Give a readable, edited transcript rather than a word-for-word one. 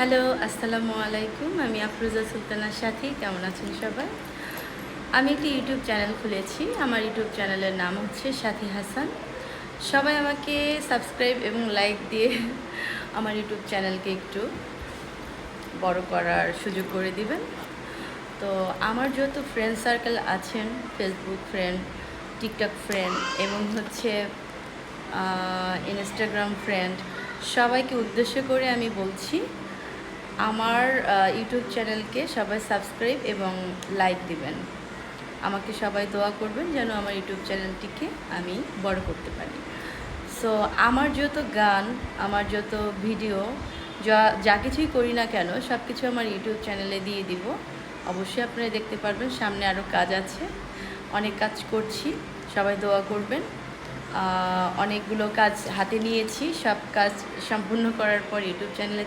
Hello, আসসালামু আলাইকুম। আমি আফরোজা সুলতানার সাথী। কেমন আছেন সবাই? আমি একটি ইউটিউব চ্যানেল খুলেছি। আমার ইউটিউব চ্যানেলের নাম হচ্ছে সাথী হাসান। সবাই আমাকে সাবস্ক্রাইব এবং লাইক দিয়ে আমার ইউটিউব চ্যানেলকে একটু বড় করার সুযোগ করে দিবেন। তো আমার যত ফ্রেন্ড সার্কেল আছেন, ফেসবুক ফ্রেন্ড, টিকটক ফ্রেন্ড এবং হচ্ছে ইনস্টাগ্রাম ফ্রেন্ড, সবাইকে উদ্দেশ্য করে আমি বলছি, আমার ইউটিউব চ্যানেলকে সবাই সাবস্ক্রাইব এবং লাইক দিবেন। আমাকে সবাই দোয়া করবেন যেন আমার ইউটিউব চ্যানেলটিকে আমি বড় করতে পারি। সো আমার যত গান, আমার যত ভিডিও, যা যা কিছুই করি না কেন, সব কিছু আমার ইউটিউব চ্যানেলে দিয়ে দিব। অবশ্যই আপনারা দেখতে পারবেন। সামনে আরও কাজ আছে, অনেক কাজ করছি, সবাই দোয়া করবেন। অনেকগুলো কাজ হাতে নিয়েছি, সব কাজ সম্পূর্ণ করার পর ইউটিউব চ্যানেলে